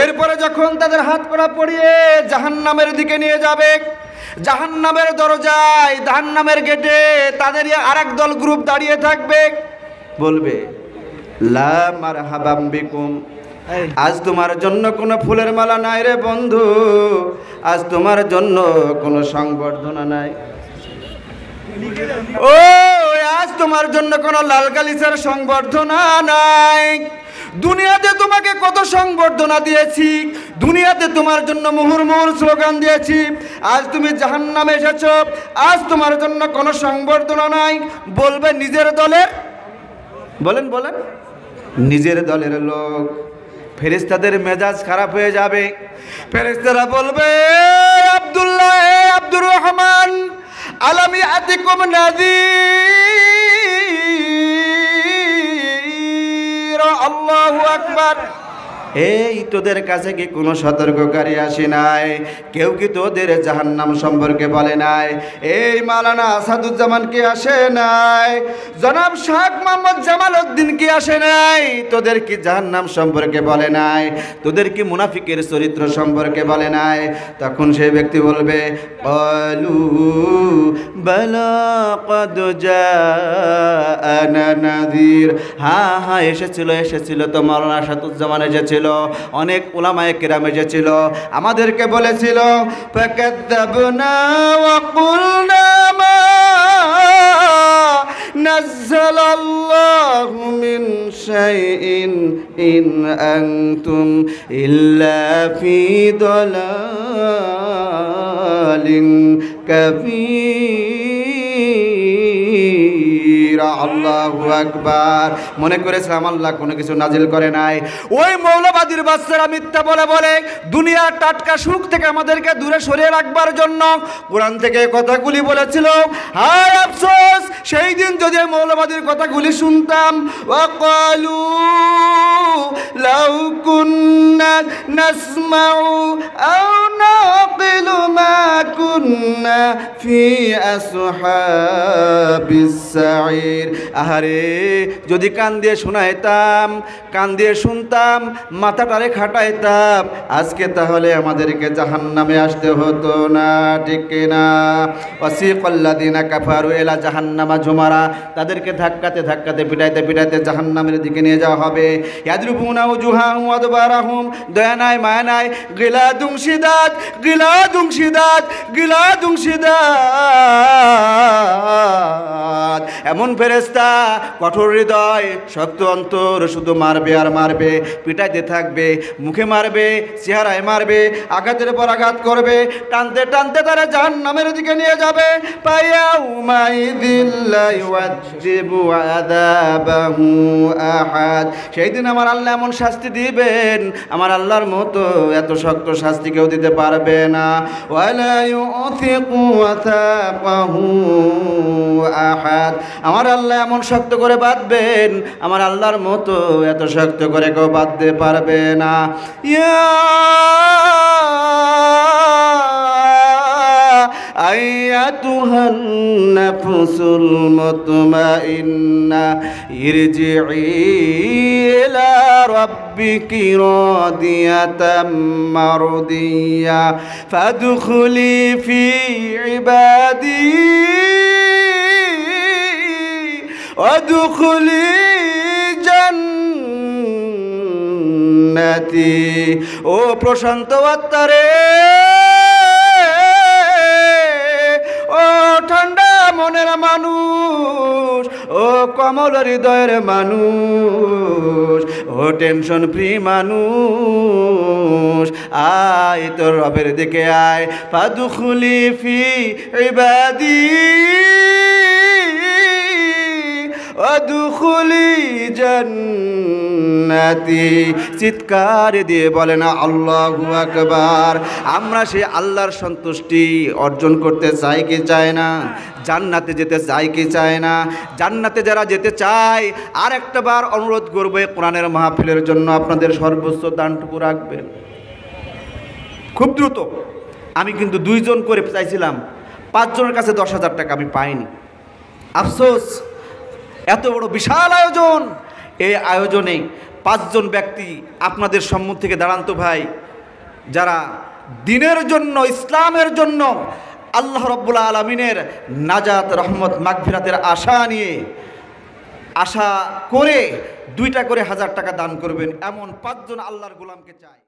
এরপরে যখন তাদের হাত কড়া পরিয়ে জাহান্নামের দিকে নিয়ে যাবে, জাহান্নামের দরজায়, জাহান্নামের গেটে তাদেরই আরেক দল গ্রুপ দাঁড়িয়ে থাকবে, বলবে লা মারহাবাম বিকুম, আজ তোমার জন্য কোনো ফুলের মালা নাই রে বন্ধু, আজ তোমার জন্য কোনো সংবর্ধনা নাই, ও আজ তোমার জন্য কোনো লাল গালিচার সংবর্ধনা নাই। দুনিয়াতে তোমাকে কত সংবর্ধনা দিয়েছি, দুনিয়াতে তোমার জন্য মুহুর্মুহুর স্লোগান দিয়েছি, আজ তুমি জাহান্নামে এসেছো, আজ তোমার জন্য কোনো সংবর্ধনা নাই। বলবে নিজের দলের, বলেন বলেন, নিজের দলের লোক। ফেরেশতাদের মেজাজ খারাপ হয়ে যাবে। ফেরেশতারা বলবে আব্দুল্লাহ, আব্দুর রহমান, আলাম ইয়াতিকুম নাযীর, আল্লাহু আকবার। এই তোদের কাছে কি কোনো সতর্ককারী আসে নাই? কেউ কি তোদের জাহান্নাম সম্পর্কে বলে নাই? এই মাওলানা আসাদুজ্জামান কি আসে নাই? জনাব শাহ মোহাম্মদ জামাল উদ্দিন কি আসে নাই? তোদের কি জাহান্নাম সম্পর্কে বলে নাই? তোদের কি মুনাফিকের চরিত্র সম্পর্কে বলে নাই? তখন সেই ব্যক্তি বলবে ক্বালু বালা ক্বাদ জাআনা নাযীর, হ্যাঁ হ্যাঁ এসেছিল, এসেছিল তো মাওলানা আসাদুজ্জামান এসেছিল, অনেক উলামায়ে কেরাম এসেছিল, আমাদেরকে বলেছিল ফাকাযাবনা ওয়া কুলনা মা নাযালাল্লাহু মিন শাইইন ইন আনতুম ইল্লা ফি দালালিন কাবীর। আল্লাহু আকবার। মনে করেছিলাম আল্লাহ কোনো কিছু নাজিল করে নাই। ওই মৌলবাদীর বাচ্চারা মিথ্যা বলে বলে দুনিয়ার টাটকা সুখ থেকে আমাদেরকে দূরে সরিয়ে রাখবার জন্য কোরআন থেকে কথাগুলি বলেছিল। হায় আফসোস, সেই দিন যদি মৌলবাদীর কথাগুলি শুনতাম। ওয়াকালু লাউ কুন্না নাসমাউ আও নাকিলু মা কুন্না ফি আসহাবিস সাঈর। আহারে, যদি কান দিয়ে শোনাইতাম, কান দিয়ে শুনতাম, মাথাটারে খাটাইতাম, আজকে তাহলে আমাদেরকে জাহান্নামে আসতে হতো না, ঠিক কিনা? ওয়াসিকাল্লাযিনা কাফারু ইলা জাহান্নামা জুমারা, তাদেরকে ধাক্কাতে ধাক্কাতে পিটাইতে পিটাইতে জাহান্নামের দিকে নিয়ে যাওয়া হবে। ইয়াদরুবুনা উজুহাহুম ওয়া আদবারাহুম, দয়া নাই মায়া নাই, গিলাদুন শিদাদ, গিলাদুন শিদাদ, গিলাদুন শিদাদ। এমন ফেরেশতা, কঠোর হৃদয়, শক্ত অন্তর, শুধু মারবে আর মারবে, পিটাইতে থাকবে, মুখে মারবে, চেহারায় মারবে, আঘাতের পর আঘাত করবে, টানতে টানতে তারা জাহান্নামের দিকে নিয়ে যাবে। সেই দিন আমার আল্লাহ এমন শাস্তি দিবেন, আমার আল্লাহর মতো এত শক্ত শাস্তি কেউ দিতে পারবে না। ওয়ালা ইউথিকু ওয়াথাকাহু আহাদ, আমার আল্লাহ এমন শক্ত করে বাঁধবেন, আমার আল্লাহর মতো এত শক্ত করে কেউ বাঁধতে পারবে না। ইয়া আইয়াতুহান নাফসুল মুতমাইন্না ইরজিই ইলা রাব্বিকি রাদিয়াতাম মারদিয়া ফাদখুলি ফি ইবাদি ওয়াদখুলি জান্নাতি। ও প্রশান্ত আত্মারে, ও ঠান্ডা মনের মানুষ, ও কমল হৃদয়ের মানুষ, ও টেনশন ফ্রি মানুষ, আয় তোর রবের দিকে আয়। ফাদখুলি ফি ইবাদি ওয়াদখুলি জান্নাতি। চিৎকার দিয়ে বলেন আল্লাহু আকবার। আমরা সেই আল্লাহর সন্তুষ্টি অর্জন করতে চাই কি চাই না? জান্নাতে যেতে চাই কি চায় না? জান্নাতে যারা যেতে চায়, আর একটা বার অনুরোধ করবে, কোরআনের মাহফিলের জন্য আপনাদের সর্বোচ্চ দানটুকু রাখবেন। খুব দ্রুত। আমি কিন্তু 2 জন করে চাইছিলাম, 5 জনের কাছে 10,000 টাকা আমি পাইনি। আফসোস, এত বড় বিশাল আয়োজন, এই আয়োজনে পাঁচজন ব্যক্তি আপনাদের সম্মুখ থেকে দাঁড়ান তো ভাই, যারা দ্বীনের জন্য, ইসলামের জন্য আল্লাহ রাব্বুল আলামিনের নাজাত, রহমত, মাগফিরাতের আশা করে 2টা করে 1000 টাকা দান করবেন, এমন 5 জন আল্লাহর গোলামকে চাই।